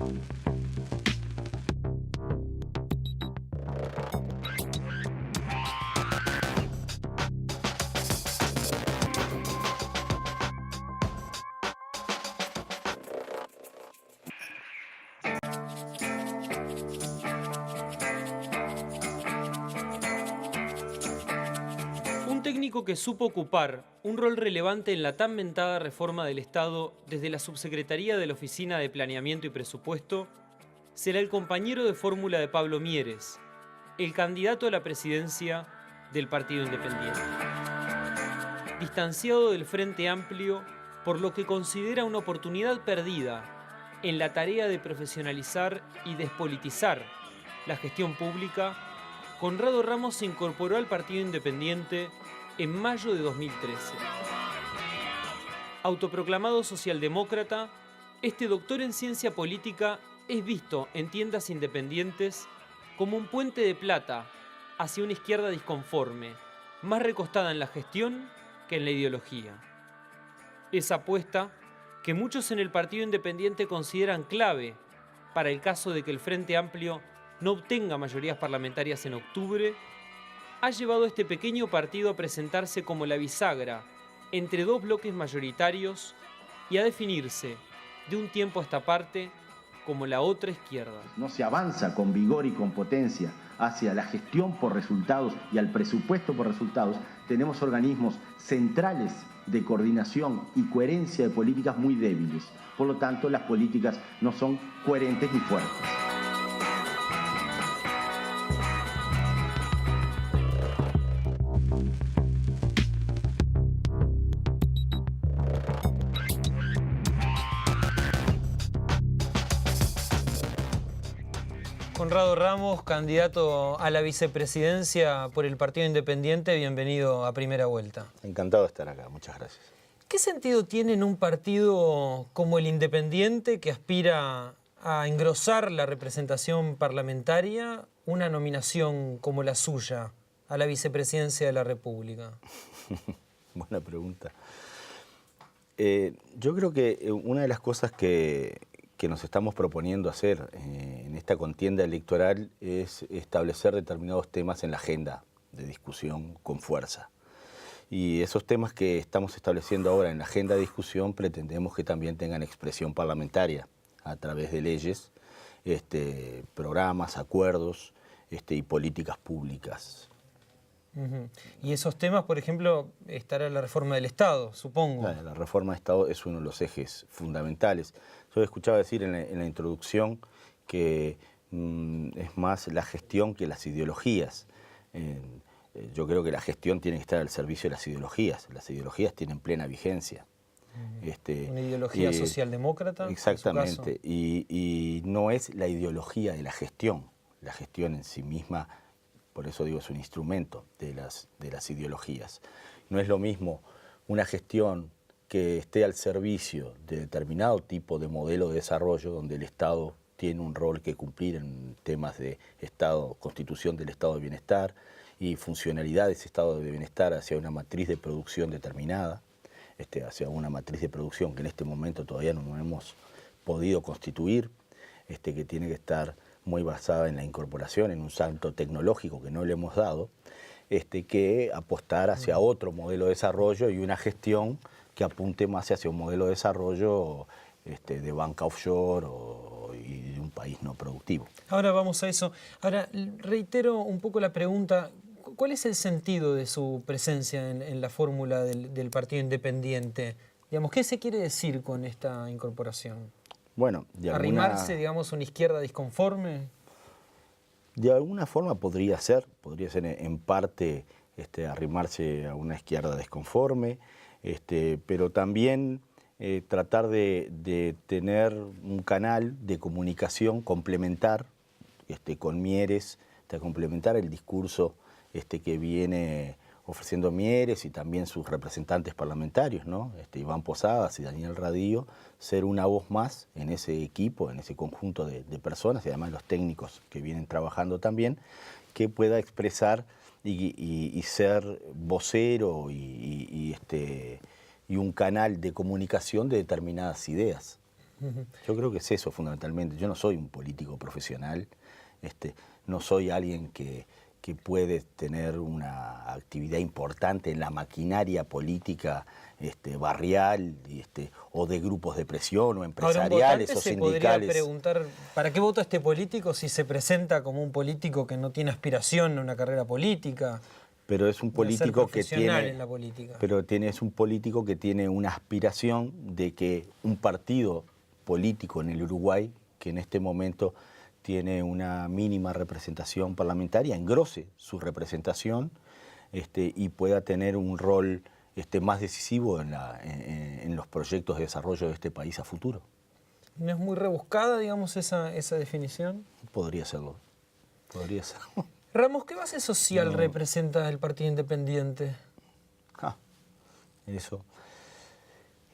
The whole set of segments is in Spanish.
Un técnico que supo ocupar un rol relevante en la tan mentada reforma del Estado desde la Subsecretaría de la Oficina de Planeamiento y Presupuesto será el compañero de fórmula de Pablo Mieres, el candidato a la presidencia del Partido Independiente. Distanciado del Frente Amplio por lo que considera una oportunidad perdida en la tarea de profesionalizar y despolitizar la gestión pública, Conrado Ramos se incorporó al Partido Independiente en mayo de 2013. Autoproclamado socialdemócrata, este doctor en ciencia política es visto en tiendas independientes como un puente de plata hacia una izquierda disconforme, más recostada en la gestión que en la ideología. Esa apuesta que muchos en el Partido Independiente consideran clave para el caso de que el Frente Amplio no obtenga mayorías parlamentarias en octubre, ha llevado a este pequeño partido a presentarse como la bisagra entre dos bloques mayoritarios y a definirse, de un tiempo a esta parte, como la otra izquierda. No se avanza con vigor y con potencia hacia la gestión por resultados y al presupuesto por resultados. Tenemos organismos centrales de coordinación y coherencia de políticas muy débiles. Por lo tanto, las políticas no son coherentes ni fuertes. Conrado Ramos, candidato a la vicepresidencia por el Partido Independiente, bienvenido a Primera Vuelta. Encantado de estar acá, muchas gracias. ¿Qué sentido tiene en un partido como el Independiente, que aspira a engrosar la representación parlamentaria, una nominación como la suya a la vicepresidencia de la República? Buena pregunta. Yo creo que una de las cosas que nos estamos proponiendo hacer en esta contienda electoral es establecer determinados temas en la agenda de discusión con fuerza. Y esos temas que estamos estableciendo ahora en la agenda de discusión pretendemos que también tengan expresión parlamentaria a través de leyes, programas, acuerdos y políticas públicas. Y esos temas, por ejemplo, estará la reforma del Estado, supongo. La reforma del Estado es uno de los ejes fundamentales. Yo escuchaba decir en la introducción que es más la gestión que las ideologías. Yo creo que la gestión tiene que estar al servicio de las ideologías. Las ideologías tienen plena vigencia. ¿Una ideología socialdemócrata? Exactamente. Y no es la ideología de la gestión. La gestión en sí misma, por eso digo, es un instrumento de las ideologías. No es lo mismo una gestión que esté al servicio de determinado tipo de modelo de desarrollo donde el Estado tiene un rol que cumplir en temas de Estado, constitución del Estado de Bienestar y funcionalidad de ese Estado de Bienestar hacia una matriz de producción determinada, hacia una matriz de producción que en este momento todavía no hemos podido constituir, que tiene que estar muy basada en la incorporación, en un salto tecnológico que no le hemos dado, que apostar hacia otro modelo de desarrollo y una gestión que apunte más hacia un modelo de desarrollo de banca offshore y de un país no productivo. Ahora vamos a eso. Ahora, reitero un poco la pregunta, ¿cuál es el sentido de su presencia en la fórmula del Partido Independiente? Digamos, ¿qué se quiere decir con esta incorporación? Bueno, ¿arrimarse, digamos, a una izquierda disconforme? De alguna forma podría ser en parte arrimarse a una izquierda disconforme, pero también tratar de tener un canal de comunicación complementar con Mieres, complementar el discurso que viene ofreciendo Mieres y también sus representantes parlamentarios, ¿no? Iván Posadas y Daniel Radillo, ser una voz más en ese equipo, en ese conjunto de personas y además los técnicos que vienen trabajando también, que pueda expresar y ser vocero y un canal de comunicación de determinadas ideas. Yo creo que es eso fundamentalmente. Yo no soy un político profesional, no soy alguien que puede tener una actividad importante en la maquinaria política barrial o de grupos de presión o empresariales o se sindicales. Podría preguntar, ¿para qué vota este político si se presenta como un político que no tiene aspiración a una carrera política? Pero es un político que tiene, en la política. es un político que tiene una aspiración de que un partido político en el Uruguay, que en este momento tiene una mínima representación parlamentaria, engrose su representación y pueda tener un rol más decisivo en los proyectos de desarrollo de este país a futuro. ¿No es muy rebuscada, digamos, esa definición? Podría serlo. Podría serlo. Ramos, ¿qué base social representa el Partido Independiente? Eso.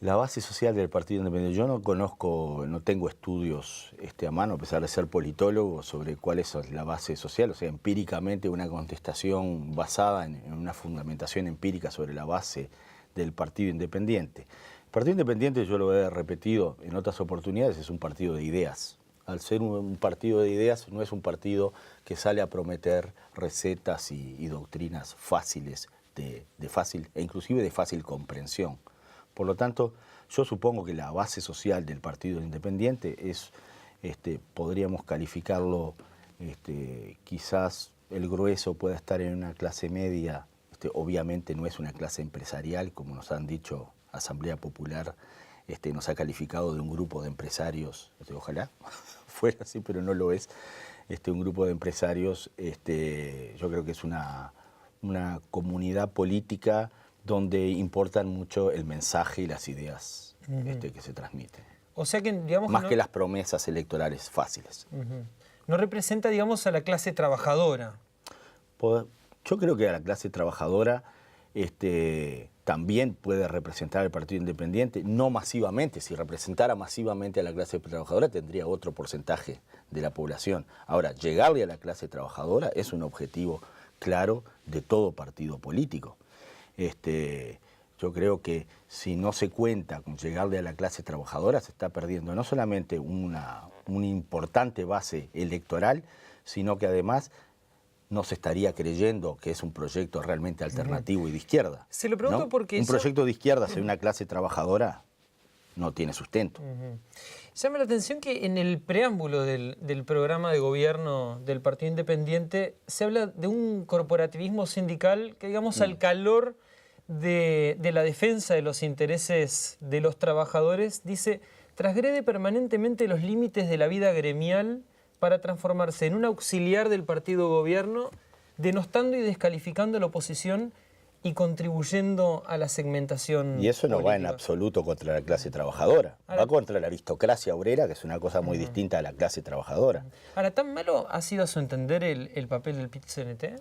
La base social del Partido Independiente. Yo no tengo estudios a mano, a pesar de ser politólogo, sobre cuál es la base social. O sea, empíricamente una contestación basada en una fundamentación empírica sobre la base del Partido Independiente. El Partido Independiente, yo lo he repetido en otras oportunidades, es un partido de ideas. Al ser un partido de ideas, no es un partido que sale a prometer recetas y doctrinas fáciles, e inclusive de fácil comprensión. Por lo tanto, yo supongo que la base social del Partido Independiente es, podríamos calificarlo, quizás el grueso pueda estar en una clase media, obviamente no es una clase empresarial, como nos han dicho, Asamblea Popular nos ha calificado de un grupo de empresarios, ojalá fuera así, pero no lo es, un grupo de empresarios, yo creo que es una comunidad política donde importan mucho el mensaje y las ideas que se transmiten. O sea que, digamos, más que las promesas electorales fáciles. No representa, digamos, a la clase trabajadora. Yo creo que a la clase trabajadora también puede representar el Partido Independiente, no masivamente. Si representara masivamente a la clase trabajadora tendría otro porcentaje de la población. Ahora, llegarle a la clase trabajadora es un objetivo claro de todo partido político. Yo creo que si no se cuenta con llegarle a la clase trabajadora, se está perdiendo no solamente una importante base electoral, sino que además no se estaría creyendo que es un proyecto realmente alternativo y de izquierda. Se lo pregunto, ¿no? Porque un proyecto de izquierda sin una clase trabajadora no tiene sustento. Llama la atención que en el preámbulo del programa de gobierno del Partido Independiente se habla de un corporativismo sindical que, digamos, al calor de la defensa de los intereses de los trabajadores, dice, transgrede permanentemente los límites de la vida gremial para transformarse en un auxiliar del partido gobierno, denostando y descalificando a la oposición y contribuyendo a la segmentación Y eso no política. va en absoluto contra la clase trabajadora, va contra la aristocracia obrera, que es una cosa muy distinta a la clase trabajadora. Ahora, ¿tan malo ha sido a su entender el papel del PIT-CNT?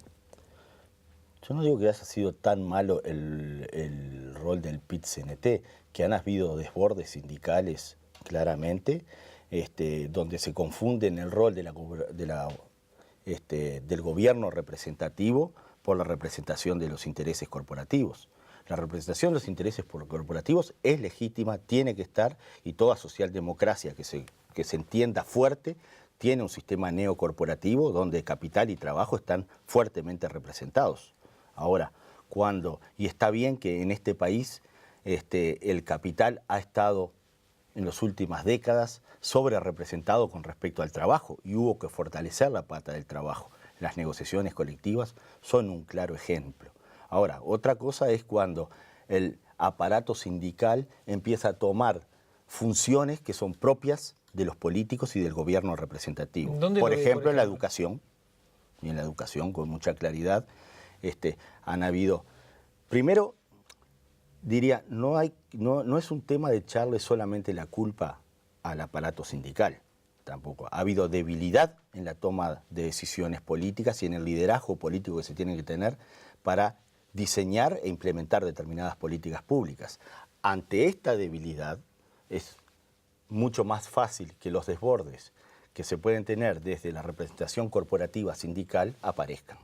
Yo no digo que haya sido tan malo el rol del PIT-CNT, que han habido desbordes sindicales claramente, donde se confunden el rol del gobierno representativo por la representación de los intereses corporativos. La representación de los intereses corporativos es legítima, tiene que estar, y toda socialdemocracia que se entienda fuerte tiene un sistema neocorporativo donde capital y trabajo están fuertemente representados. Ahora, y está bien que en este país el capital ha estado en las últimas décadas sobre representado con respecto al trabajo y hubo que fortalecer la pata del trabajo. Las negociaciones colectivas son un claro ejemplo. Ahora, otra cosa es cuando el aparato sindical empieza a tomar funciones que son propias de los políticos y del gobierno representativo. Por ejemplo, en la educación, y en la educación con mucha claridad, han habido, primero, diría, no es un tema de echarle solamente la culpa al aparato sindical, tampoco. Ha habido debilidad en la toma de decisiones políticas y en el liderazgo político que se tiene que tener para diseñar e implementar determinadas políticas públicas. Ante esta debilidad es mucho más fácil que los desbordes que se pueden tener desde la representación corporativa sindical aparezcan.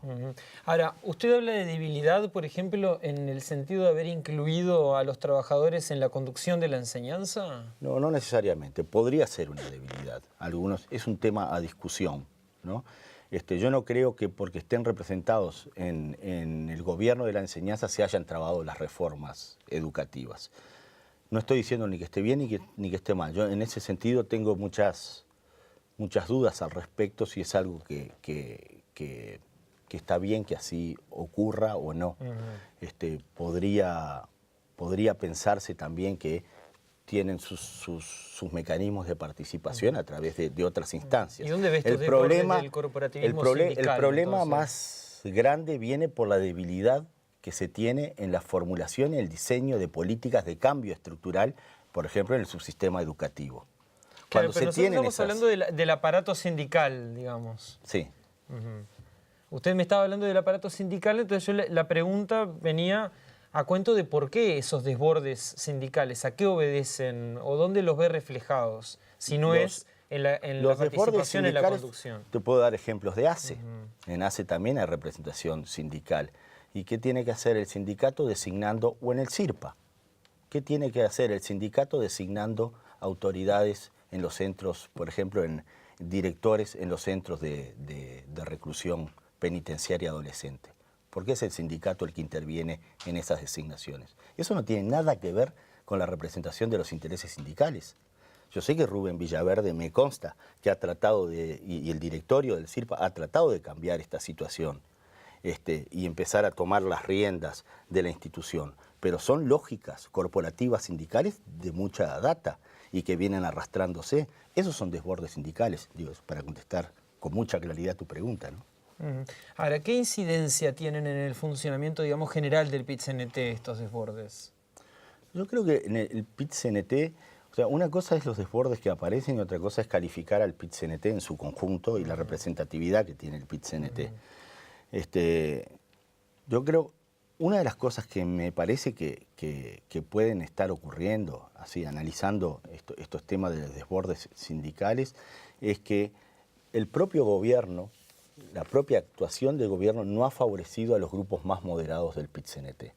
Ahora, ¿usted habla de debilidad, por ejemplo, en el sentido de haber incluido a los trabajadores en la conducción de la enseñanza? No, no necesariamente. Podría ser una debilidad. Algunos, es un tema a discusión, ¿no? Yo no creo que porque estén representados en el gobierno de la enseñanza se hayan trabado las reformas educativas. No estoy diciendo ni que esté bien ni que esté mal. Yo en ese sentido tengo muchas dudas al respecto si es algo que está bien que así ocurra o no. Podría pensarse también que tienen sus mecanismos de participación a través de otras instancias. ¿Y dónde ves el problema del corporativismo sindical? El problema entonces más grande viene por la debilidad que se tiene en la formulación y el diseño de políticas de cambio estructural, por ejemplo, en el subsistema educativo. Claro, pero nosotros estamos hablando del aparato sindical, digamos. Sí. Usted me estaba hablando del aparato sindical, entonces la pregunta venía a cuento de por qué esos desbordes sindicales, a qué obedecen o dónde los ve reflejados, si no es en la participación en la conducción. Te puedo dar ejemplos de ACE. En ACE también hay representación sindical. ¿Y qué tiene que hacer el sindicato designando, o en el CIRPA? ¿Qué tiene que hacer el sindicato designando autoridades en los centros, por ejemplo, en directores en los centros de reclusión penitenciaria adolescente? ¿Por qué es el sindicato el que interviene en esas designaciones? Eso no tiene nada que ver con la representación de los intereses sindicales. Yo sé que Rubén Villaverde, me consta, que ha tratado y el directorio del CIRPA ha tratado de cambiar esta situación y empezar a tomar las riendas de la institución. Pero son lógicas corporativas sindicales de mucha data y que vienen arrastrándose. Esos son desbordes sindicales, digo, para contestar con mucha claridad tu pregunta, ¿no? Ahora, ¿qué incidencia tienen en el funcionamiento, digamos, general del PIT-CNT estos desbordes? Yo creo que en el PIT-CNT, o sea, una cosa es los desbordes que aparecen y otra cosa es calificar al PIT-CNT en su conjunto y la representatividad que tiene el PIT-CNT. Yo creo, una de las cosas que me parece que pueden estar ocurriendo, así analizando estos temas de los desbordes sindicales, es que el propio gobierno, la propia actuación del gobierno no ha favorecido a los grupos más moderados del PIT-CNT.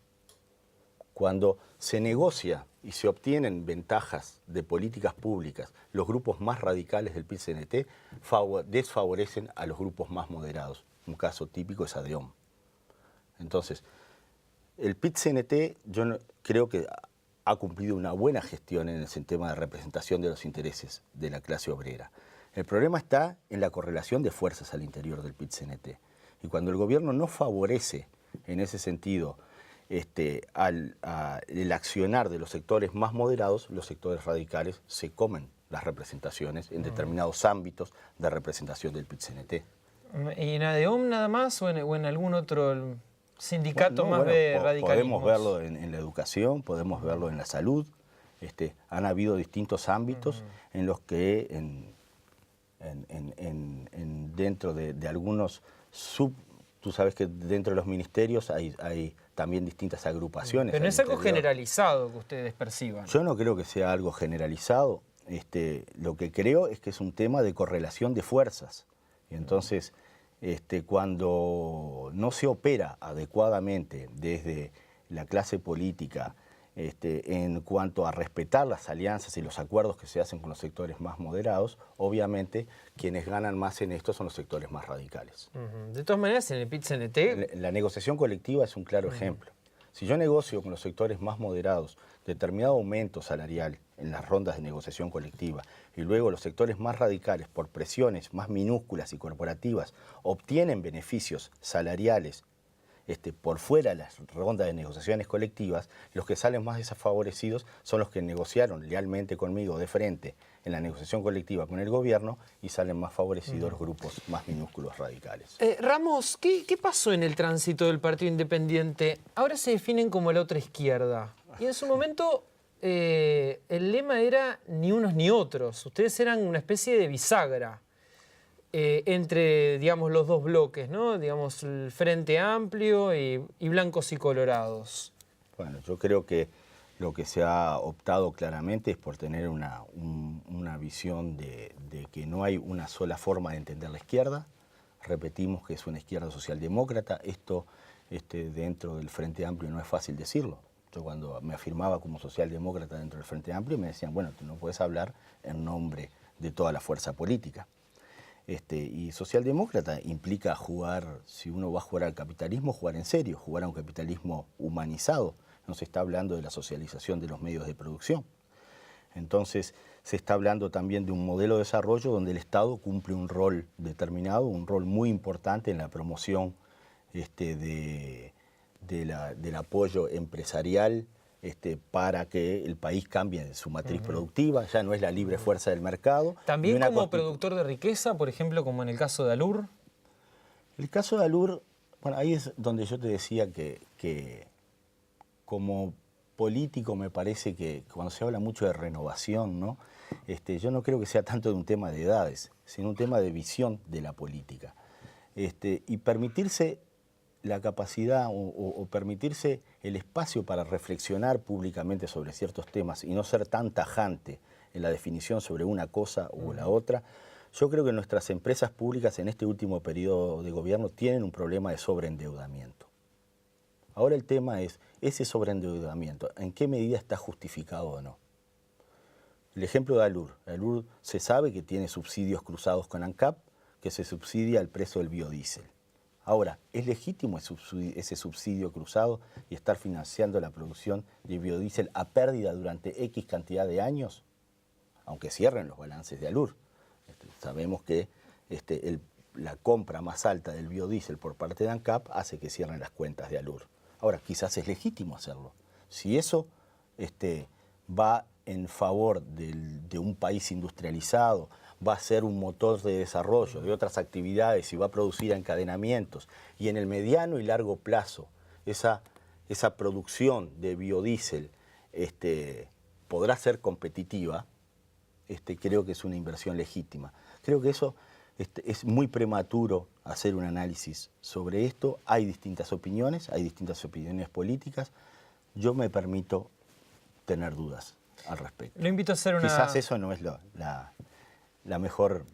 Cuando se negocia y se obtienen ventajas de políticas públicas, los grupos más radicales del PIT-CNT desfavorecen a los grupos más moderados. Un caso típico es ADEOM. Entonces, el PIT-CNT yo creo que ha cumplido una buena gestión en el tema de representación de los intereses de la clase obrera. El problema está en la correlación de fuerzas al interior del PIT-CNT. Y cuando el gobierno no favorece en ese sentido el accionar de los sectores más moderados, los sectores radicales se comen las representaciones en determinados ámbitos de representación del PIT-CNT. ¿Y en ADEOM nada más o en algún otro sindicato más de radicalismo? Podemos verlo en la educación, podemos verlo en la salud. Han habido distintos ámbitos en los que dentro de algunos tú sabes que dentro de los ministerios hay también distintas agrupaciones. Pero no es algo generalizado que ustedes perciban. Yo no creo que sea algo generalizado. Lo que creo es que es un tema de correlación de fuerzas. Y entonces, cuando no se opera adecuadamente desde la clase política en cuanto a respetar las alianzas y los acuerdos que se hacen con los sectores más moderados, obviamente quienes ganan más en esto son los sectores más radicales. De todas maneras, en el PIT-CNT... La negociación colectiva es un claro ejemplo. Si yo negocio con los sectores más moderados determinado aumento salarial en las rondas de negociación colectiva y luego los sectores más radicales, por presiones más minúsculas y corporativas, obtienen beneficios salariales por fuera de las rondas de negociaciones colectivas, los que salen más desfavorecidos son los que negociaron lealmente conmigo de frente en la negociación colectiva con el gobierno y salen más favorecidos los grupos más minúsculos radicales. Ramos, ¿qué pasó en el tránsito del Partido Independiente? Ahora se definen como la otra izquierda. Y en su momento el lema era ni unos ni otros. Ustedes eran una especie de bisagra entre, digamos, los dos bloques, ¿no? Digamos, el Frente Amplio y blancos y colorados. Bueno, yo creo que Lo que se ha optado claramente es por tener una visión de que no hay una sola forma de entender la izquierda. Repetimos que es una izquierda socialdemócrata. Esto dentro del Frente Amplio no es fácil decirlo. Yo cuando me afirmaba como socialdemócrata dentro del Frente Amplio me decían, bueno, tú no puedes hablar en nombre de toda la fuerza política. Y socialdemócrata implica jugar, si uno va a jugar al capitalismo, jugar en serio, jugar a un capitalismo humanizado. No se está hablando de la socialización de los medios de producción. Entonces, se está hablando también de un modelo de desarrollo donde el Estado cumple un rol determinado, un rol muy importante en la promoción del apoyo empresarial para que el país cambie su matriz productiva. Ya no es la libre fuerza del mercado. También como productor de riqueza, por ejemplo, como en el caso de Alur. El caso de Alur, bueno, ahí es donde yo te decía que como político me parece que cuando se habla mucho de renovación, ¿no? Yo no creo que sea tanto de un tema de edades, sino un tema de visión de la política. Y permitirse la capacidad o permitirse el espacio para reflexionar públicamente sobre ciertos temas y no ser tan tajante en la definición sobre una cosa o la otra. Yo creo que nuestras empresas públicas en este último periodo de gobierno tienen un problema de sobreendeudamiento. Ahora el tema es, ese sobreendeudamiento, ¿en qué medida está justificado o no? El ejemplo de Alur. Alur se sabe que tiene subsidios cruzados con ANCAP, que se subsidia el precio del biodiesel. Ahora, ¿es legítimo ese subsidio cruzado y estar financiando la producción de biodiesel a pérdida durante X cantidad de años? Aunque cierren los balances de Alur. Sabemos que la compra más alta del biodiesel por parte de ANCAP hace que cierren las cuentas de Alur. Ahora, quizás es legítimo hacerlo. Si eso va en favor de un país industrializado, va a ser un motor de desarrollo de otras actividades y va a producir encadenamientos, y en el mediano y largo plazo esa producción de biodiesel podrá ser competitiva, creo que es una inversión legítima. Creo que eso es muy prematuro hacer un análisis sobre esto. Hay distintas opiniones políticas. Yo me permito tener dudas al respecto. Lo invito a hacer una... Quizás eso no es la mejor,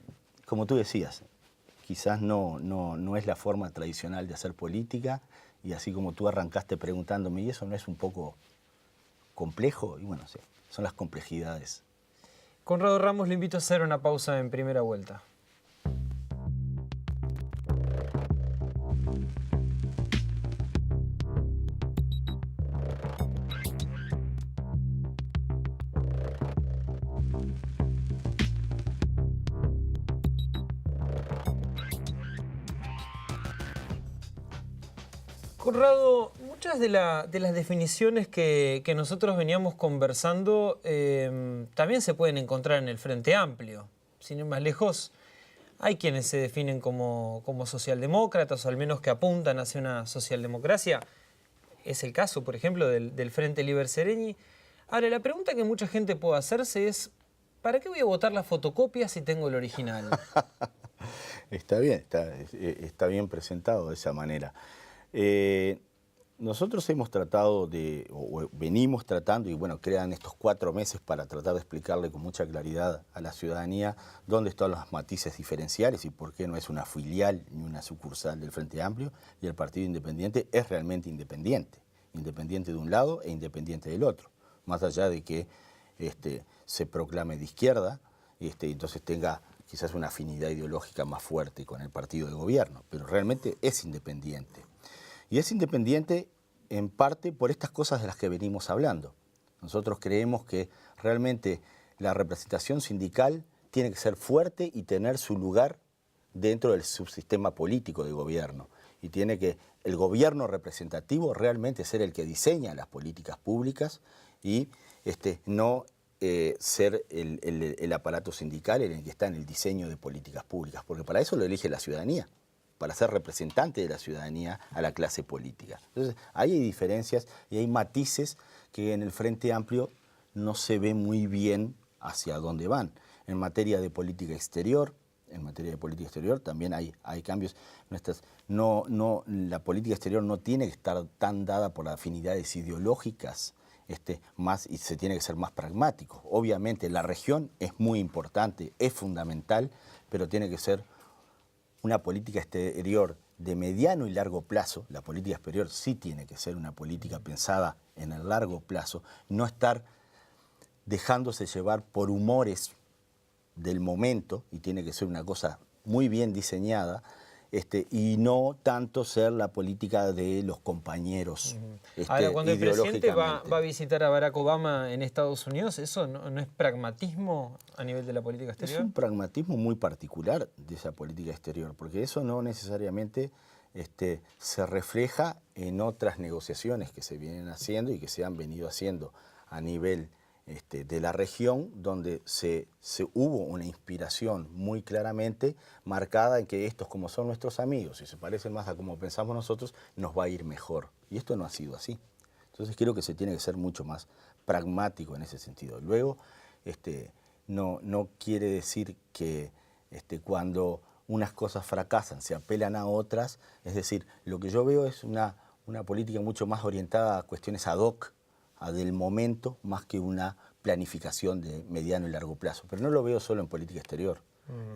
como tú decías, quizás no es la forma tradicional de hacer política, y así como tú arrancaste preguntándome, ¿y eso no es un poco complejo? Y bueno, sí, son las complejidades. Conrado Ramos, lo invito a hacer una pausa en Primera Vuelta. Conrado, muchas de las definiciones que nosotros veníamos conversando también se pueden encontrar en el Frente Amplio. Sin ir más lejos, hay quienes se definen como socialdemócratas, o al menos que apuntan hacia una socialdemocracia. Es el caso, por ejemplo, del Frente Liber Seregni. Ahora, la pregunta que mucha gente puede hacerse es, ¿para qué voy a votar la fotocopia si tengo el original? Está bien presentado de esa manera. Nosotros hemos tratado o venimos tratando, y bueno, crean estos 4 meses para tratar de explicarle con mucha claridad a la ciudadanía dónde están los matices diferenciales y por qué no es una filial ni una sucursal del Frente Amplio, y el Partido Independiente es realmente independiente de un lado e independiente del otro, más allá de que se proclame de izquierda, entonces tenga quizás una afinidad ideológica más fuerte con el partido de gobierno, pero realmente es independiente. Y es independiente en parte por estas cosas de las que venimos hablando. Nosotros creemos que realmente la representación sindical tiene que ser fuerte y tener su lugar dentro del subsistema político de gobierno. Y tiene que el gobierno representativo realmente ser el que diseña las políticas públicas y no ser el aparato sindical en el que está en el diseño de políticas públicas, porque para eso lo elige la ciudadanía, para ser representante de la ciudadanía a la clase política. Entonces, ahí hay diferencias y hay matices que en el Frente Amplio no se ve muy bien hacia dónde van. En materia de política exterior también hay cambios. La política exterior no tiene que estar tan dada por afinidades ideológicas más y se tiene que ser más pragmático. Obviamente la región es muy importante, es fundamental, pero tiene que ser una política exterior de mediano y largo plazo. La política exterior sí tiene que ser una política pensada en el largo plazo, no estar dejándose llevar por humores del momento, y tiene que ser una cosa muy bien diseñada, y no tanto ser la política de los compañeros. Ahora, cuando el presidente va ideológicamente. a visitar a Barack Obama en Estados Unidos, ¿eso no es pragmatismo a nivel de la política Es exterior? un pragmatismo muy particular de esa política exterior, porque eso no necesariamente se refleja en otras negociaciones que se vienen haciendo y que se han venido haciendo a nivel de la región, donde hubo una inspiración muy claramente marcada en que estos, como son nuestros amigos y se parecen más a como pensamos nosotros, nos va a ir mejor. Y esto no ha sido así. Entonces creo que se tiene que ser mucho más pragmático en ese sentido. Luego, no quiere decir que cuando unas cosas fracasan se apelan a otras. Es decir, lo que yo veo es una política mucho más orientada a cuestiones ad hoc, del momento, más que una planificación de mediano y largo plazo. Pero no lo veo solo en política exterior,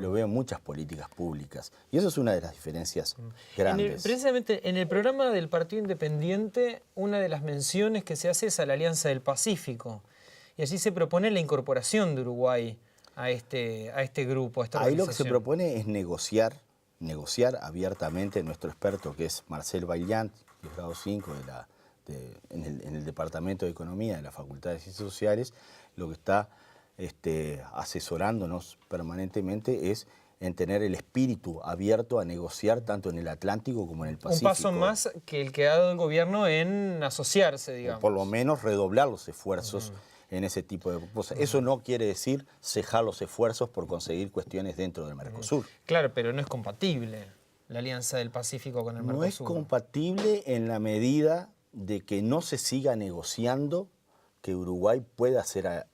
lo veo en muchas políticas públicas. Y eso es una de las diferencias grandes. Precisamente en el programa del Partido Independiente, una de las menciones que se hace es a la Alianza del Pacífico. Y allí se propone la incorporación de Uruguay a este grupo, a esta Ahí lo que se organización. propone es negociar abiertamente. Nuestro experto, que es Marcel Baillant, de grado 5 en el Departamento de Economía de la Facultad de Ciencias Sociales, lo que está asesorándonos permanentemente es en tener el espíritu abierto a negociar tanto en el Atlántico como en el Pacífico. Un paso más que el que ha dado el gobierno en asociarse, digamos. O por lo menos redoblar los esfuerzos en ese tipo de cosas. Eso no quiere decir cejar los esfuerzos por conseguir cuestiones dentro del Mercosur. Claro, pero no es compatible la Alianza del Pacífico con el Mercosur. No es compatible en la medida de que no se siga negociando que Uruguay pueda hacer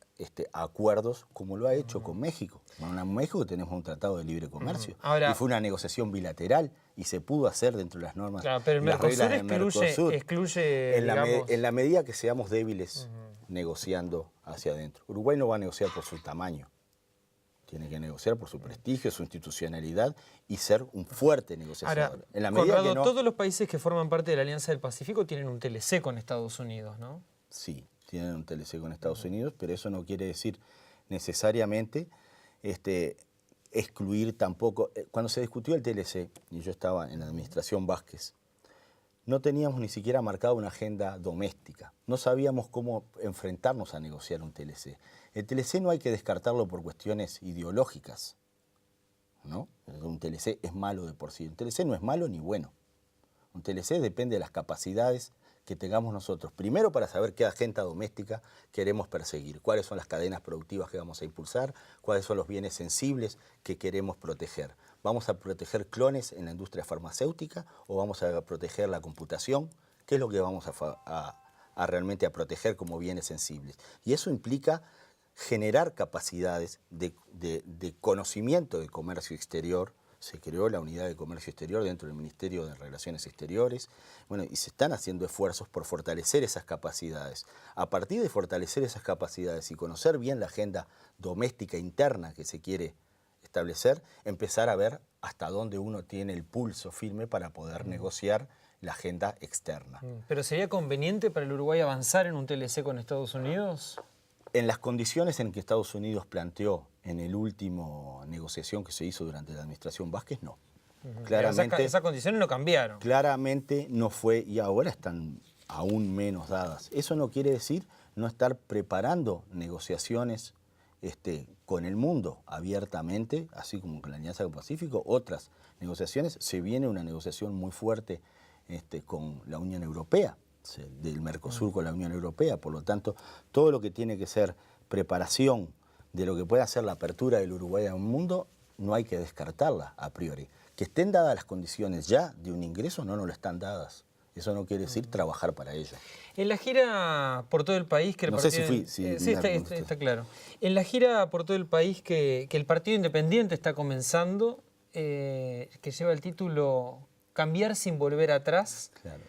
acuerdos como lo ha hecho con México. Bueno, en México tenemos un tratado de libre comercio. Ahora, y fue una negociación bilateral y se pudo hacer dentro de las normas. Claro, pero el y las Mercosur reglas del excluye digamos, en la medida que seamos débiles negociando hacia adentro. Uruguay no va a negociar por su tamaño. Tiene que negociar por su prestigio, su institucionalidad y ser un fuerte negociador. Ahora, En la medida Conrado, que no, todos los países que forman parte de la Alianza del Pacífico tienen un TLC con Estados Unidos, ¿no? sí, tienen un TLC con Estados Unidos, pero eso no quiere decir necesariamente excluir tampoco. Cuando se discutió el TLC, y yo estaba en la administración Vázquez, no teníamos ni siquiera marcado una agenda doméstica. No sabíamos cómo enfrentarnos a negociar un TLC. El TLC no hay que descartarlo por cuestiones ideológicas, ¿no? Un TLC es malo de por sí. Un TLC no es malo ni bueno. Un TLC depende de las capacidades que tengamos nosotros. Primero, para saber qué agenda doméstica queremos perseguir, cuáles son las cadenas productivas que vamos a impulsar, cuáles son los bienes sensibles que queremos proteger. ¿Vamos a proteger clones en la industria farmacéutica o vamos a proteger la computación? ¿Qué es lo que vamos a realmente a proteger como bienes sensibles? Y eso implica generar capacidades de conocimiento de comercio exterior. Se creó la unidad de comercio exterior dentro del Ministerio de Relaciones Exteriores. Bueno, y se están haciendo esfuerzos por fortalecer esas capacidades. A partir de fortalecer esas capacidades y conocer bien la agenda doméstica interna que se quiere establecer, empezar a ver hasta dónde uno tiene el pulso firme para poder negociar la agenda externa. ¿Pero sería conveniente para el Uruguay avanzar en un TLC con Estados Unidos? En las condiciones en que Estados Unidos planteó en el último negociación que se hizo durante la administración Vázquez, no. Claramente, esas condiciones no cambiaron. Claramente no fue, y ahora están aún menos dadas. Eso no quiere decir no estar preparando negociaciones con el mundo abiertamente, así como con la Alianza del Pacífico, otras negociaciones. Se viene una negociación muy fuerte con la Unión Europea, del Mercosur con la Unión Europea. Por lo tanto, todo lo que tiene que ser preparación de lo que pueda ser la apertura del Uruguay a un mundo, no hay que descartarla a priori. Que estén dadas las condiciones ya de un ingreso, no nos lo están dadas. Eso no quiere decir trabajar para ello. En la gira por todo el país que el no partido... sé si fui... sí, está claro. En la gira por todo el país que el Partido Independiente está comenzando, que lleva el título Cambiar sin volver atrás. Claro.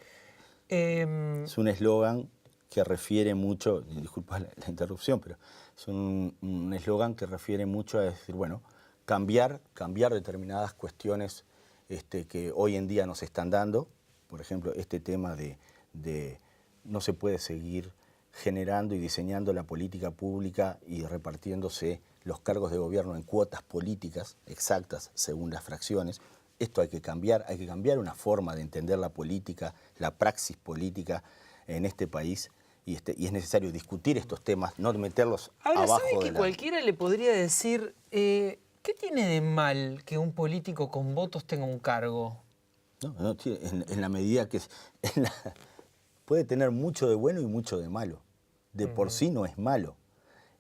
Es un eslogan que refiere mucho, disculpa la interrupción, pero es un eslogan que refiere mucho a decir, bueno, cambiar determinadas cuestiones que hoy en día nos están dando. Por ejemplo, este tema de no se puede seguir generando y diseñando la política pública y repartiéndose los cargos de gobierno en cuotas políticas exactas según las fracciones. Esto hay que cambiar una forma de entender la política, la praxis política en este país, y es necesario discutir estos temas, no meterlos ahora, abajo. ¿sabe que cualquiera le podría decir, qué tiene de mal que un político con votos tenga un cargo? No, en la medida que puede tener mucho de bueno y mucho de malo. De por sí no es malo.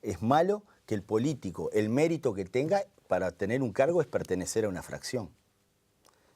Es malo que el político, el mérito que tenga para tener un cargo es pertenecer a una fracción.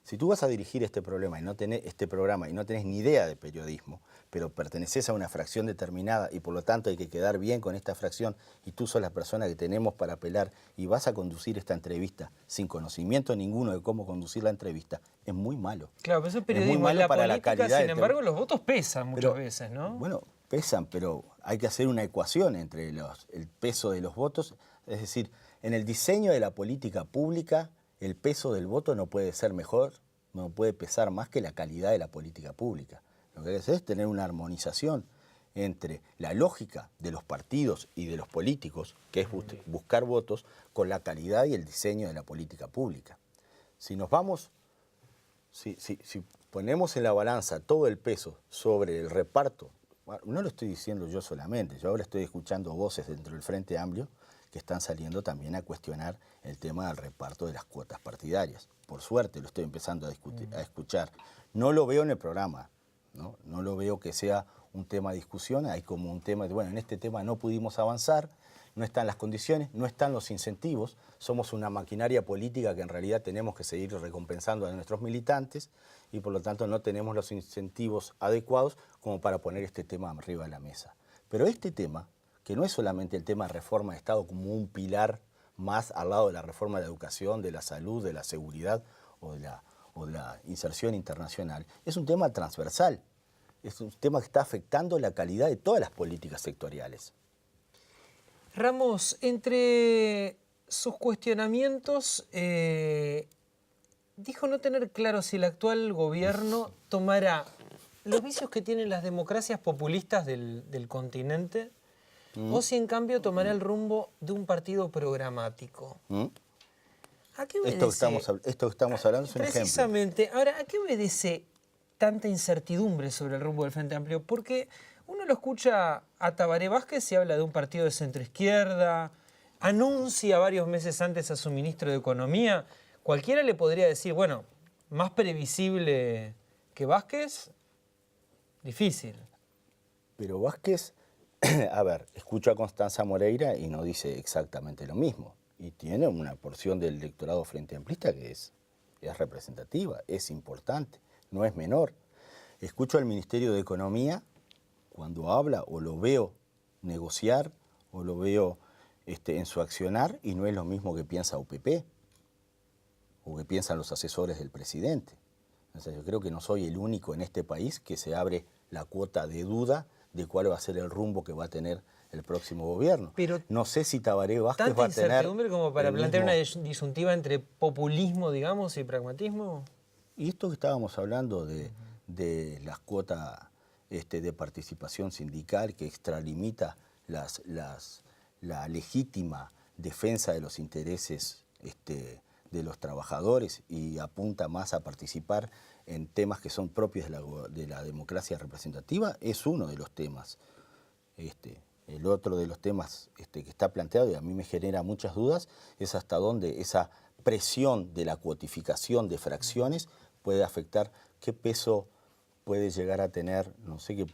Si tú vas a dirigir este programa y no tenés ni idea de periodismo, pero perteneces a una fracción determinada y por lo tanto hay que quedar bien con esta fracción y tú sos la persona que tenemos para apelar y vas a conducir esta entrevista sin conocimiento ninguno de cómo conducir la entrevista, es muy malo. Claro, pero eso es periodismo. Es muy malo la para política, la calidad. Sin embargo, los votos pesan muchas veces, ¿no? Bueno, pesan, pero hay que hacer una ecuación entre el peso de los votos. Es decir, en el diseño de la política pública, el peso del voto no puede ser mejor, no puede pesar más que la calidad de la política pública. Lo que hay que hacer es tener una armonización entre la lógica de los partidos y de los políticos, que es buscar votos, con la calidad y el diseño de la política pública. Si nos vamos, si ponemos en la balanza todo el peso sobre el reparto, no lo estoy diciendo yo solamente, yo ahora estoy escuchando voces dentro del Frente Amplio que están saliendo también a cuestionar el tema del reparto de las cuotas partidarias. Por suerte lo estoy empezando a escuchar. No lo veo en el programa, no lo veo que sea un tema de discusión, hay como un tema de, bueno, en este tema no pudimos avanzar, no están las condiciones, no están los incentivos, somos una maquinaria política que en realidad tenemos que seguir recompensando a nuestros militantes y por lo tanto no tenemos los incentivos adecuados como para poner este tema arriba de la mesa. Pero este tema, que no es solamente el tema de reforma de Estado como un pilar más al lado de la reforma de la educación, de la salud, de la seguridad o de la inserción internacional, es un tema transversal, es un tema que está afectando la calidad de todas las políticas sectoriales. Ramos, entre sus cuestionamientos, dijo no tener claro si el actual gobierno tomará los vicios que tienen las democracias populistas del continente o si en cambio tomará el rumbo de un partido programático. ¿A qué obedece? Esto que estamos hablando es un ejemplo. Precisamente. Ahora, ¿a qué obedece tanta incertidumbre sobre el rumbo del Frente Amplio? Porque uno lo escucha a Tabaré Vázquez y habla de un partido de centroizquierda, anuncia varios meses antes a su ministro de Economía. Cualquiera le podría decir, bueno, más previsible que Vázquez, difícil. Pero Vázquez, a ver, escucho a Constanza Moreira y no dice exactamente lo mismo. Y tiene una porción del electorado frente amplista que es representativa, es importante, no es menor. Escucho al Ministerio de Economía cuando habla o lo veo negociar o lo veo en su accionar y no es lo mismo que piensa UPP o que piensan los asesores del presidente. O sea, yo creo que no soy el único en este país que se abre la cuota de duda de cuál va a ser el rumbo que va a tener el próximo gobierno. Pero no sé si Tabaré Vázquez ¿tanta va a tener... incertidumbre como para plantear una disyuntiva entre populismo, digamos, y pragmatismo? Y esto que estábamos hablando de las cuotas de participación sindical que extralimita la legítima defensa de los intereses de los trabajadores y apunta más a participar en temas que son propios de la democracia representativa, es uno de los temas. El otro de los temas que está planteado y a mí me genera muchas dudas es hasta dónde esa presión de la cuotificación de fracciones puede afectar, qué peso puede llegar a tener, no sé,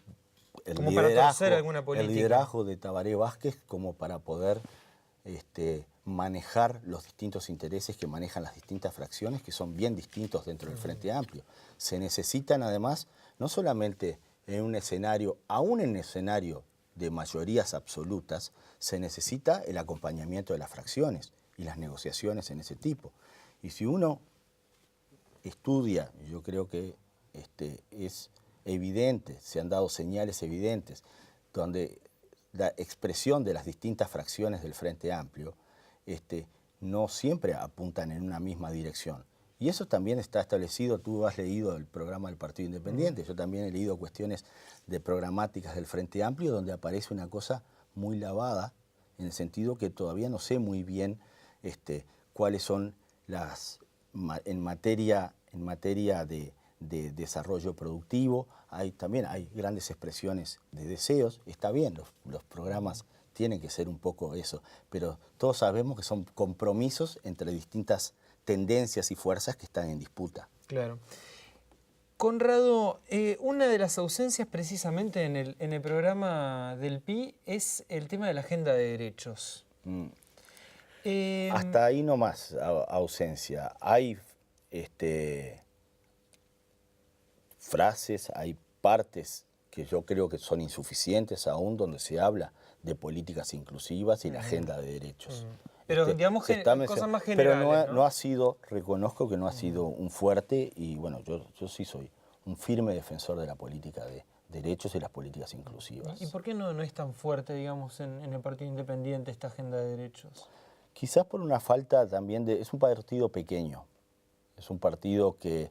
el liderazgo de Tabaré Vázquez como para poder manejar los distintos intereses que manejan las distintas fracciones, que son bien distintos dentro del Frente Amplio. Se necesitan además, no solamente en un escenario, aún en un escenario de mayorías absolutas, se necesita el acompañamiento de las fracciones y las negociaciones en ese tipo. Y si uno estudia, yo creo que es evidente, se han dado señales evidentes donde la expresión de las distintas fracciones del Frente Amplio no siempre apuntan en una misma dirección. Y eso también está establecido, tú has leído el programa del Partido Independiente, yo también he leído cuestiones de programáticas del Frente Amplio donde aparece una cosa muy lavada, en el sentido que todavía no sé muy bien cuáles son en materia de desarrollo productivo, también hay grandes expresiones de deseos, está bien, los programas tienen que ser un poco eso, pero todos sabemos que son compromisos entre distintas tendencias y fuerzas que están en disputa. Claro. Conrado, una de las ausencias precisamente en el programa del PI es el tema de la agenda de derechos. Hasta ahí nomás ausencia. Hay frases, hay partes que yo creo que son insuficientes aún donde se habla de políticas inclusivas y la agenda de derechos. Pero digamos que cosas más generales, pero no ha sido, reconozco que no ha sido un fuerte y bueno, yo sí soy un firme defensor de la política de derechos y las políticas inclusivas. ¿Y por qué no es tan fuerte, digamos, en el Partido Independiente esta agenda de derechos? Quizás por una falta también es un partido pequeño, es un partido que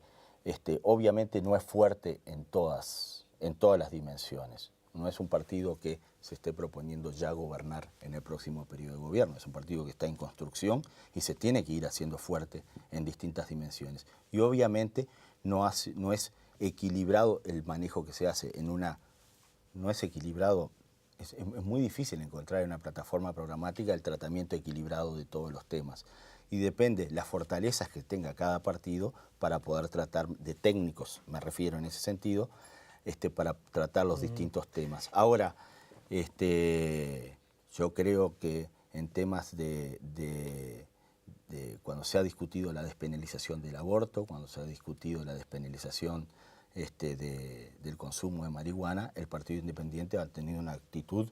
obviamente no es fuerte en todas las dimensiones. No es un partido que se esté proponiendo ya gobernar en el próximo periodo de gobierno. Es un partido que está en construcción y se tiene que ir haciendo fuerte en distintas dimensiones. Y obviamente no es equilibrado el manejo que se hace no es equilibrado. Es muy difícil encontrar en una plataforma programática el tratamiento equilibrado de todos los temas. Y depende las fortalezas que tenga cada partido para poder tratar de técnicos, me refiero en ese sentido, para tratar los distintos temas. Ahora, yo creo que en temas de cuando se ha discutido la despenalización del aborto, cuando se ha discutido la despenalización del consumo de marihuana, el Partido Independiente ha tenido una actitud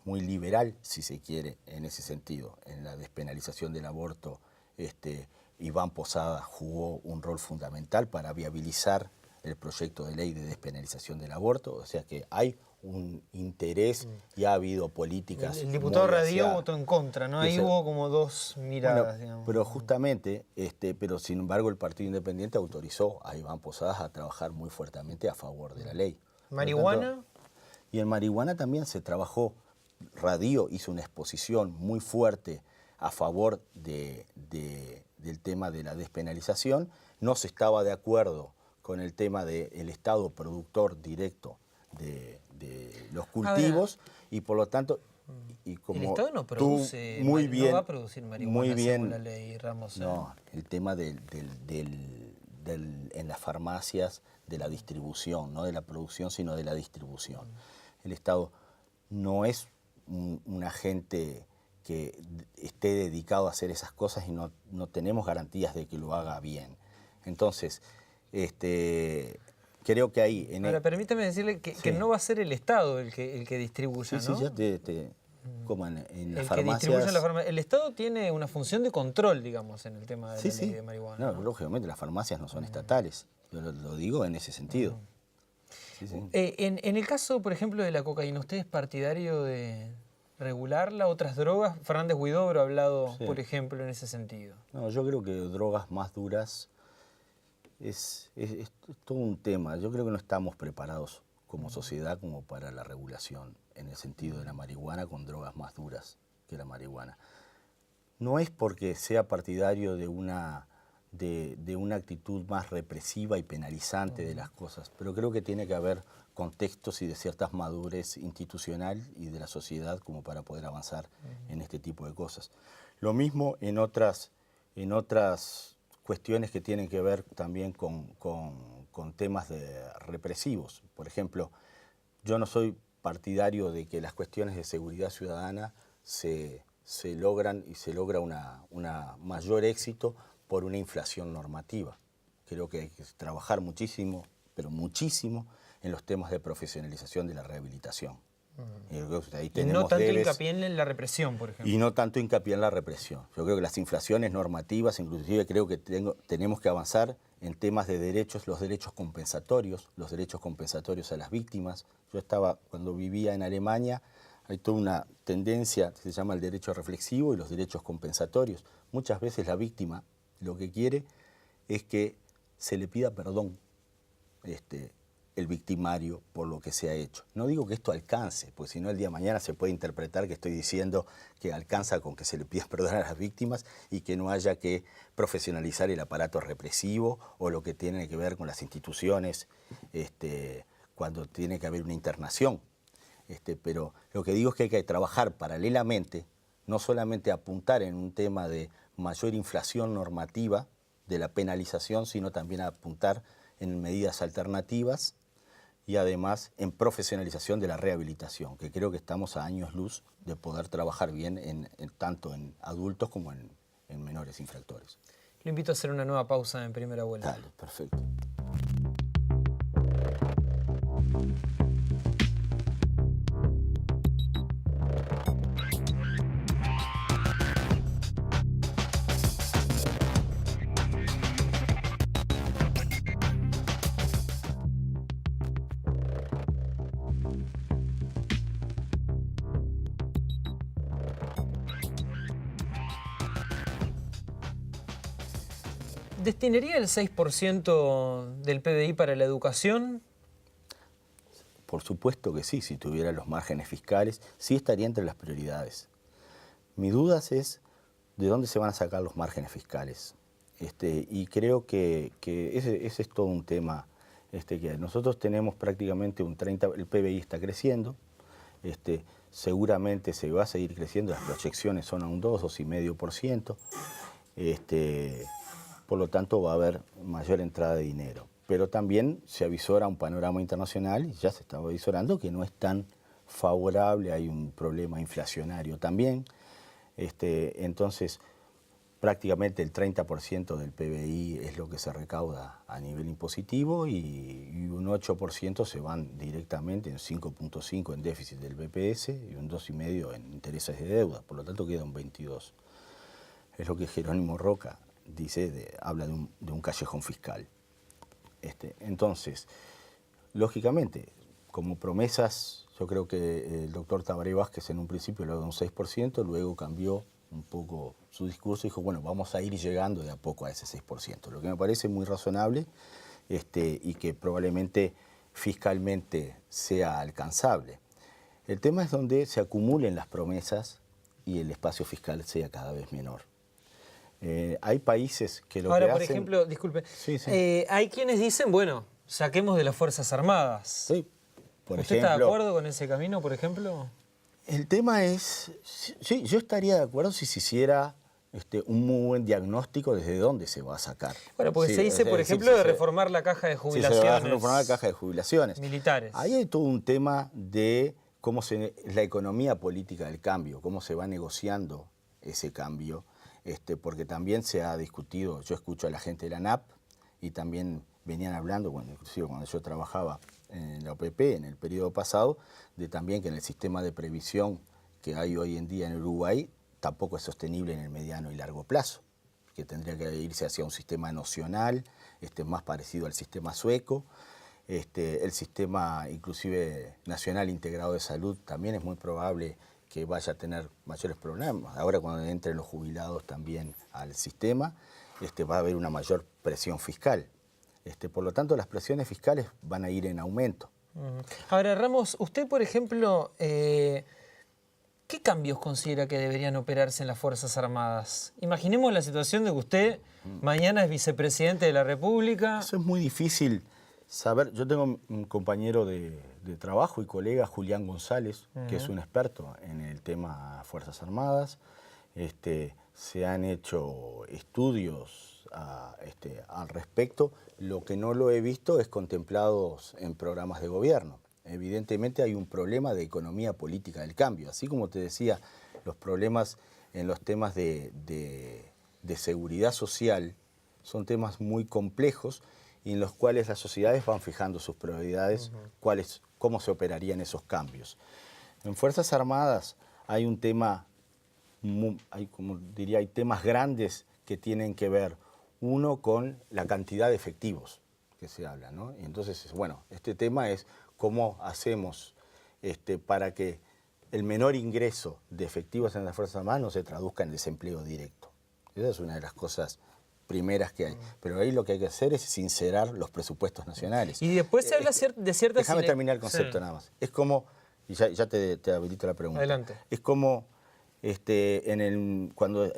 muy liberal, si se quiere, en ese sentido. En la despenalización del aborto, Iván Posada jugó un rol fundamental para viabilizar el proyecto de ley de despenalización del aborto, o sea que hay un interés y ha habido políticas. El diputado Radío votó en contra, ¿no? Ahí hubo como dos miradas, digamos. Pero justamente, pero sin embargo el Partido Independiente autorizó a Iván Posadas a trabajar muy fuertemente a favor de la ley. ¿Marihuana? Y en marihuana también se trabajó. Radío hizo una exposición muy fuerte a favor del tema de la despenalización. No se estaba de acuerdo con el tema del Estado productor directo de los cultivos y por lo tanto y como el Estado no produce, muy bien, no va a producir marihuana muy bien, según la ley Ramos. No, el tema en las farmacias de la distribución, no de la producción sino de la distribución. El Estado no es un agente que esté dedicado a hacer esas cosas y no tenemos garantías de que lo haga bien. Entonces, creo que ahí... Ahora, permítame decirle que no va a ser el Estado el que distribuya, sí, ¿no? Sí, ya como en las farmacias. Que distribuya la farmacia. El Estado tiene una función de control, digamos, en el tema de la ley de marihuana. No, lógicamente las farmacias no son estatales. Yo lo digo en ese sentido. Sí. En el caso, por ejemplo, de la cocaína, ¿usted es partidario de regularla? ¿Otras drogas? Fernández Huidobro ha hablado, por ejemplo, en ese sentido. No, yo creo que drogas más duras es todo un tema. Yo creo que no estamos preparados como sociedad como para la regulación en el sentido de la marihuana con drogas más duras que la marihuana. No es porque sea partidario de una actitud más represiva y penalizante de las cosas, pero creo que tiene que haber contextos y de ciertas madurez institucional y de la sociedad como para poder avanzar en este tipo de cosas. Lo mismo en otras cuestiones que tienen que ver también con temas represivos. Por ejemplo, yo no soy partidario de que las cuestiones de seguridad ciudadana se logran y se logra una mayor éxito por una inflación normativa. Creo que hay que trabajar muchísimo, pero muchísimo, en los temas de profesionalización de la rehabilitación. Ahí Y tenemos no tanto debes. hincapié en la represión, por ejemplo. Y no tanto hincapié en la represión. Yo creo que las inflaciones normativas, inclusive creo que tenemos que avanzar en temas de derechos, los derechos compensatorios a las víctimas. Yo cuando vivía en Alemania, hay toda una tendencia que se llama el derecho reflexivo y los derechos compensatorios. Muchas veces la víctima lo que quiere es que se le pida perdón el victimario por lo que se ha hecho. No digo que esto alcance, porque si no el día de mañana se puede interpretar que estoy diciendo que alcanza con que se le pida perdón a las víctimas y que no haya que profesionalizar el aparato represivo o lo que tiene que ver con las instituciones cuando tiene que haber una internación. Pero lo que digo es que hay que trabajar paralelamente, no solamente apuntar en un tema de mayor inflación normativa de la penalización, sino también apuntar en medidas alternativas y además en profesionalización de la rehabilitación, que creo que estamos a años luz de poder trabajar bien tanto en adultos como en menores infractores. Lo invito a hacer una nueva pausa en Primera Vuelta. Dale, perfecto. ¿Destinaría el 6% del PBI para la educación? Por supuesto que sí, si tuviera los márgenes fiscales, sí estaría entre las prioridades. Mi duda es de dónde se van a sacar los márgenes fiscales. Y creo que ese es todo un tema que nosotros tenemos prácticamente un 30%, el PBI está creciendo, seguramente se va a seguir creciendo, las proyecciones son a un 2,5%, por lo tanto va a haber mayor entrada de dinero. Pero también se avisora un panorama internacional, y ya se está avisorando, que no es tan favorable, hay un problema inflacionario también. Entonces, prácticamente el 30% del PBI es lo que se recauda a nivel impositivo y un 8% se van directamente, en 5,5% en déficit del BPS y un 2,5% en intereses de deuda, por lo tanto queda un 22%. Es lo que Jerónimo Roca dice, habla de un callejón fiscal. Entonces, lógicamente, como promesas, yo creo que el doctor Tabaré Vázquez en un principio habló de un 6%, luego cambió un poco su discurso y dijo, bueno, vamos a ir llegando de a poco a ese 6%, lo que me parece muy razonable y que probablemente fiscalmente sea alcanzable. El tema es donde se acumulen las promesas y el espacio fiscal sea cada vez menor. Hay países que lo Ahora, que por hacen... ejemplo, disculpe, Sí, sí. hay quienes dicen, bueno, saquemos de las Fuerzas Armadas. Sí, por ¿Usted ejemplo, está de acuerdo con ese camino, por ejemplo? El tema es, sí, yo estaría de acuerdo si se hiciera un muy buen diagnóstico desde dónde se va a sacar. Bueno, porque Sí, se dice, por ejemplo, de reformar la caja de jubilaciones. Si se va a reformar la caja de jubilaciones. Militares. Ahí hay todo un tema de cómo la economía política del cambio, cómo se va negociando ese cambio, porque también se ha discutido, yo escucho a la gente de la ANAP y también venían hablando, bueno, inclusive cuando yo trabajaba en la OPP en el periodo pasado, de también que en el sistema de previsión que hay hoy en día en Uruguay tampoco es sostenible en el mediano y largo plazo, que tendría que irse hacia un sistema nacional, más parecido al sistema sueco. El sistema inclusive nacional integrado de salud también es muy probable que vaya a tener mayores problemas. Ahora cuando entren los jubilados también al sistema, va a haber una mayor presión fiscal. Por lo tanto, las presiones fiscales van a ir en aumento. Ahora, Ramos, usted, por ejemplo, ¿qué cambios considera que deberían operarse en las Fuerzas Armadas? Imaginemos la situación de que usted mañana es vicepresidente de la República. Eso es muy difícil saber. Yo tengo un compañero de trabajo y colega, Julián González, que es un experto en el tema Fuerzas Armadas. Se han hecho estudios al respecto. Lo que no lo he visto es contemplados en programas de gobierno. Evidentemente hay un problema de economía política del cambio. Así como te decía, los problemas en los temas de seguridad social son temas muy complejos y en los cuales las sociedades van fijando sus prioridades, cómo se operarían esos cambios. En Fuerzas Armadas hay un tema, hay temas grandes que tienen que ver, uno con la cantidad de efectivos que se habla, ¿no? Y entonces, bueno, este tema es cómo hacemos para que el menor ingreso de efectivos en las Fuerzas Armadas no se traduzca en desempleo directo. Esa es una de las cosas primeras que hay. Pero ahí lo que hay que hacer es sincerar los presupuestos nacionales. Y después se habla de ciertas... Déjame terminar el concepto nada más. Es como, y ya te habilito la pregunta. Adelante. Es como cuando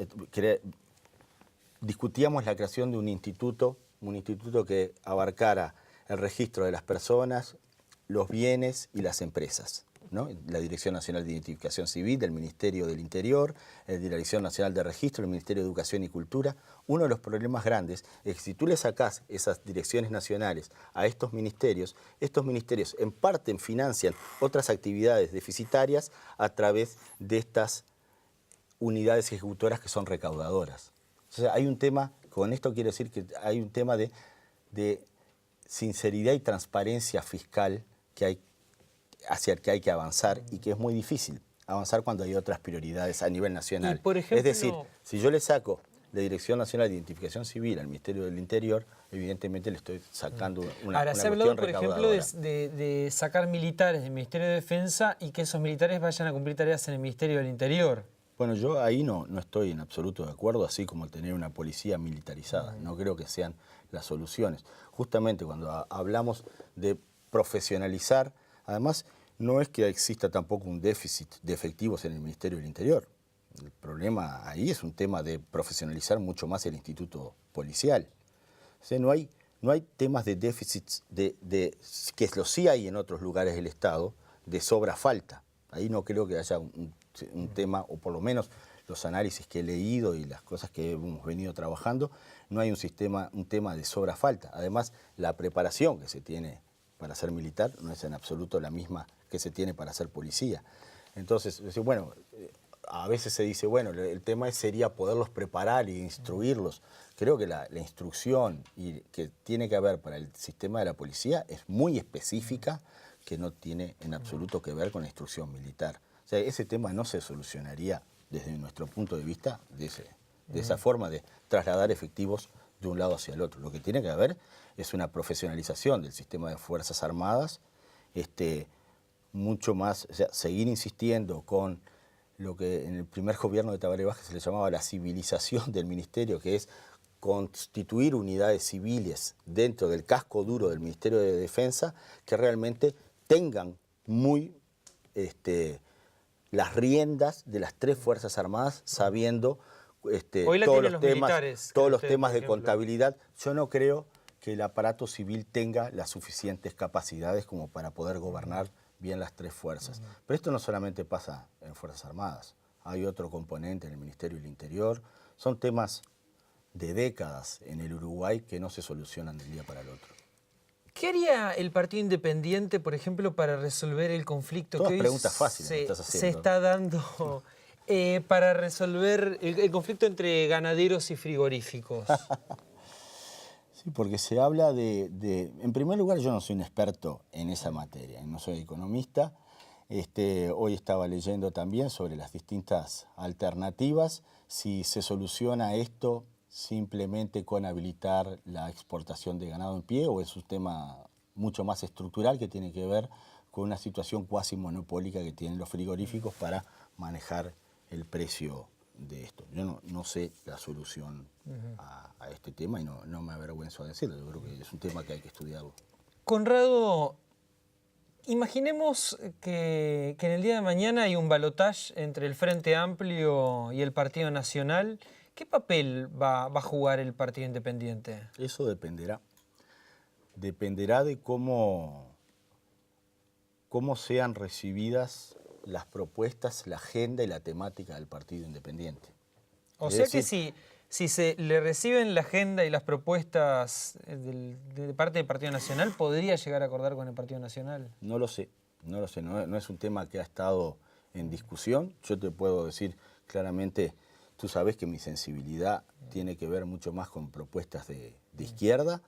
discutíamos la creación de un instituto que abarcara el registro de las personas, los bienes y las empresas, ¿no? La Dirección Nacional de Identificación Civil del Ministerio del Interior, la Dirección Nacional de Registro, el Ministerio de Educación y Cultura. Uno de los problemas grandes es que si tú le sacás esas direcciones nacionales a estos ministerios en parte financian otras actividades deficitarias a través de estas unidades ejecutoras que son recaudadoras. O sea, hay un tema, con esto quiero decir que hay un tema de sinceridad y transparencia fiscal hacia el que hay que avanzar y que es muy difícil avanzar cuando hay otras prioridades a nivel nacional. Y, por ejemplo, es decir, si yo le saco la Dirección Nacional de Identificación Civil al Ministerio del Interior, evidentemente le estoy sacando una Ahora, se ha cuestión hablado, por ejemplo, de sacar militares del Ministerio de Defensa y que esos militares vayan a cumplir tareas en el Ministerio del Interior. Bueno, yo ahí no estoy en absoluto de acuerdo, así como tener una policía militarizada. No creo que sean las soluciones. Justamente cuando hablamos de profesionalizar, además no es que exista tampoco un déficit de efectivos en el Ministerio del Interior. El problema ahí es un tema de profesionalizar mucho más el Instituto Policial. O sea, no hay temas de déficits, que lo sí hay en otros lugares del Estado, de sobra falta. Ahí no creo que haya un tema, o por lo menos los análisis que he leído y las cosas que hemos venido trabajando, no hay un tema de sobra falta. Además, la preparación que se tiene para ser militar no es en absoluto la misma que se tiene para ser policía. Entonces, bueno, a veces se dice, bueno, el tema sería poderlos preparar e instruirlos. Creo que la instrucción que tiene que haber para el sistema de la policía es muy específica, que no tiene en absoluto que ver con la instrucción militar. O sea, ese tema no se solucionaría desde nuestro punto de vista de esa forma de trasladar efectivos de un lado hacia el otro. Lo que tiene que haber es una profesionalización del sistema de Fuerzas Armadas, mucho más, o sea, seguir insistiendo con lo que en el primer gobierno de Tabaré Vázquez se le llamaba la civilización del ministerio, que es constituir unidades civiles dentro del casco duro del Ministerio de Defensa que realmente tengan las riendas de las tres Fuerzas Armadas, sabiendo todos los temas de contabilidad. Yo no creo que el aparato civil tenga las suficientes capacidades como para poder gobernar bien las tres fuerzas. Pero esto no solamente pasa en Fuerzas Armadas, hay otro componente en el Ministerio del Interior. Son temas de décadas en el Uruguay que no se solucionan de un día para el otro. ¿Qué haría el Partido Independiente, por ejemplo, para resolver el conflicto Todas que hoy preguntas fáciles me estás haciendo. se está dando para resolver el conflicto entre ganaderos y frigoríficos? Sí, porque se habla en primer lugar, yo no soy un experto en esa materia, no soy economista. Hoy estaba leyendo también sobre las distintas alternativas, si se soluciona esto simplemente con habilitar la exportación de ganado en pie, o es un tema mucho más estructural que tiene que ver con una situación cuasi monopólica que tienen los frigoríficos para manejar el precio de esto. Yo no sé la solución a este tema y no me avergüenzo a decirlo. Yo creo que es un tema que hay que estudiarlo. Conrado, imaginemos que en el día de mañana hay un balotaje entre el Frente Amplio y el Partido Nacional. ¿Qué papel va a jugar el Partido Independiente? Eso dependerá. Dependerá de cómo sean recibidas las propuestas, la agenda y la temática del Partido Independiente. O sea que si se le reciben la agenda y las propuestas de parte del Partido Nacional, ¿podría llegar a acordar con el Partido Nacional? No lo sé. No es un tema que ha estado en discusión. Yo te puedo decir claramente, tú sabes que mi sensibilidad tiene que ver mucho más con propuestas de izquierda,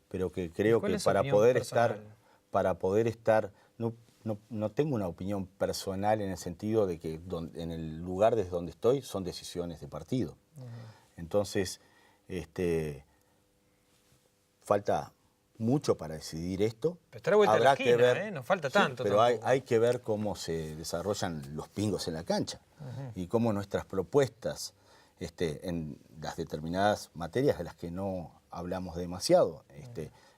pero que creo que para poder estar, no tengo una opinión personal en el sentido de que en el lugar desde donde estoy son decisiones de partido. Entonces, falta mucho para decidir esto. Pero está a la vuelta de la esquina, que ver, no falta sí, tanto. pero hay que ver cómo se desarrollan los pingos en la cancha y cómo nuestras propuestas en las determinadas materias de las que no hablamos demasiado,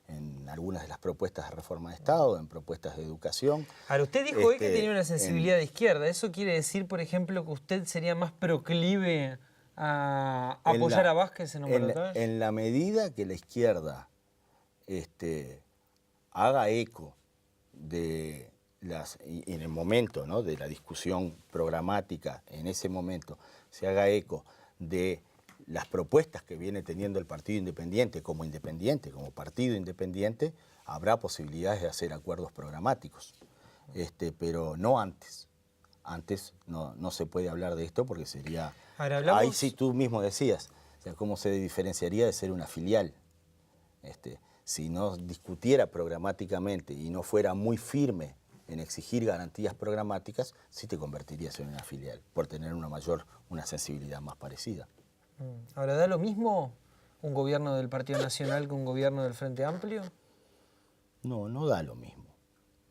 en algunas de las propuestas de reforma de Estado, en propuestas de educación. Ahora, usted dijo hoy que tenía una sensibilidad de izquierda. ¿Eso quiere decir, por ejemplo, que usted sería más proclive a apoyar a Vázquez en un balotaje? En la medida que la izquierda haga eco de en el momento, ¿no?, de la discusión programática, en ese momento se haga eco de las propuestas que viene teniendo el Partido Independiente, como partido independiente, habrá posibilidades de hacer acuerdos programáticos, pero no antes. Antes no se puede hablar de esto porque sería... Ahora, hablamos... Ahí sí tú mismo decías, o sea, cómo se diferenciaría de ser una filial. Si no discutiera programáticamente y no fuera muy firme en exigir garantías programáticas, sí te convertirías en una filial, por tener una sensibilidad más parecida. Ahora, ¿da lo mismo un gobierno del Partido Nacional que un gobierno del Frente Amplio? No da lo mismo.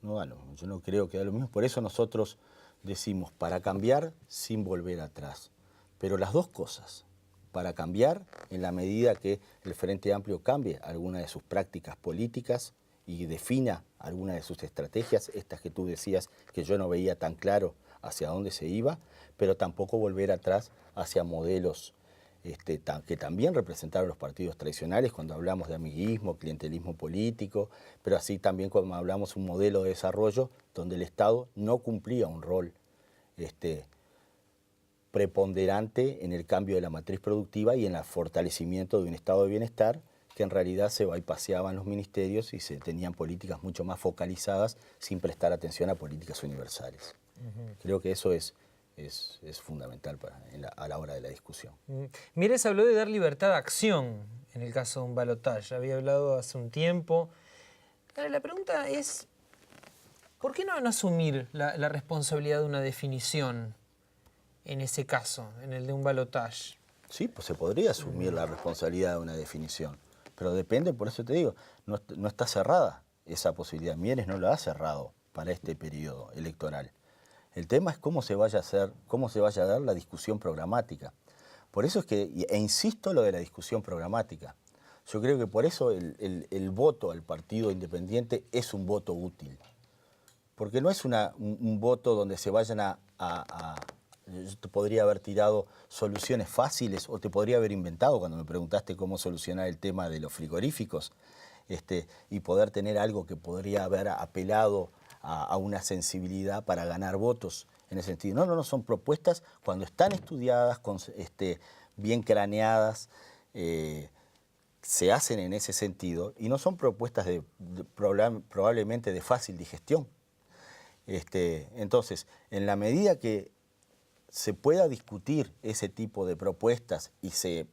No da lo mismo. Yo no creo que da lo mismo. Por eso nosotros decimos, para cambiar sin volver atrás. Pero las dos cosas, para cambiar en la medida que el Frente Amplio cambie alguna de sus prácticas políticas y defina alguna de sus estrategias, estas que tú decías que yo no veía tan claro hacia dónde se iba, pero tampoco volver atrás hacia modelos que también representaron los partidos tradicionales cuando hablamos de amiguismo, clientelismo político, pero así también cuando hablamos de un modelo de desarrollo donde el Estado no cumplía un rol preponderante en el cambio de la matriz productiva y en el fortalecimiento de un estado de bienestar, que en realidad se bypaseaban los ministerios y se tenían políticas mucho más focalizadas sin prestar atención a políticas universales. Creo que eso es fundamental a la hora de la discusión. Mieres habló de dar libertad de acción en el caso de un balotaje. Había hablado hace un tiempo. Ahora, la pregunta es, ¿por qué no asumir la responsabilidad de una definición en ese caso, en el de un balotaje? Sí, pues se podría asumir la responsabilidad de una definición, pero depende, por eso te digo, no está cerrada esa posibilidad. Mieres no la ha cerrado para este periodo electoral. El tema es cómo se vaya a dar la discusión programática. Por eso es que, e insisto lo de la discusión programática, yo creo que por eso el voto al Partido Independiente es un voto útil. Porque no es un voto donde se vayan yo te podría haber tirado soluciones fáciles o te podría haber inventado cuando me preguntaste cómo solucionar el tema de los frigoríficos y poder tener algo que podría haber apelado a una sensibilidad para ganar votos en ese sentido. No, son propuestas cuando están estudiadas, bien craneadas, se hacen en ese sentido y no son propuestas probablemente de fácil digestión. Entonces, en la medida que se pueda discutir ese tipo de propuestas y se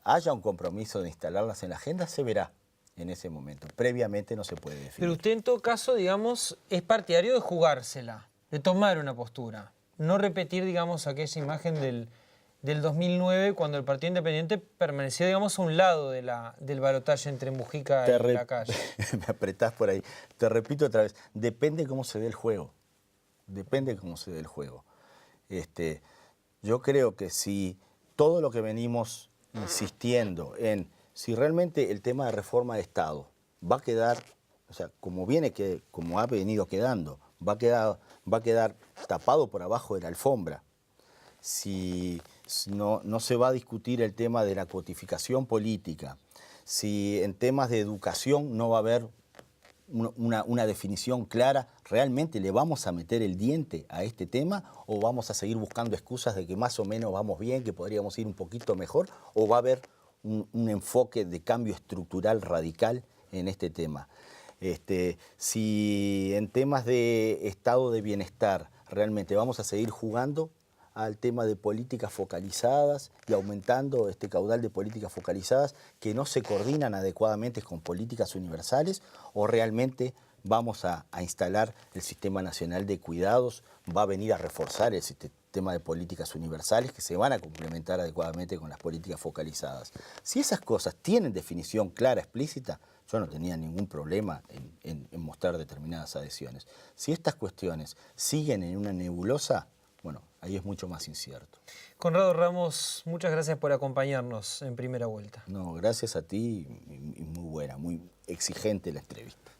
haya un compromiso de instalarlas en la agenda, se verá en ese momento. Previamente no se puede definir. Pero usted en todo caso, digamos, es partidario de jugársela, de tomar una postura, no repetir, digamos, aquella imagen del 2009 cuando el Partido Independiente permaneció, digamos, a un lado del balotaje entre Mujica y Lacalle. Me apretás por ahí. Te repito otra vez, depende cómo se dé el juego. Depende cómo se dé el juego. Yo creo que si todo lo que venimos insistiendo en si realmente el tema de reforma de Estado va a quedar, o sea, como ha venido quedando, va a quedar tapado por abajo de la alfombra, si no se va a discutir el tema de la cuotificación política, si en temas de educación no va a haber una definición clara, ¿realmente le vamos a meter el diente a este tema o vamos a seguir buscando excusas de que más o menos vamos bien, que podríamos ir un poquito mejor, o va a haber un enfoque de cambio estructural radical en este tema? Si en temas de estado de bienestar realmente vamos a seguir jugando al tema de políticas focalizadas y aumentando este caudal de políticas focalizadas que no se coordinan adecuadamente con políticas universales, o realmente vamos a instalar el Sistema Nacional de Cuidados, va a venir a reforzar el sistema de políticas universales que se van a complementar adecuadamente con las políticas focalizadas. Si esas cosas tienen definición clara, explícita, yo no tenía ningún problema en mostrar determinadas adhesiones. Si estas cuestiones siguen en una nebulosa, bueno, ahí es mucho más incierto. Conrado Ramos, muchas gracias por acompañarnos en Primera Vuelta. No, gracias a ti y muy buena, muy exigente la entrevista.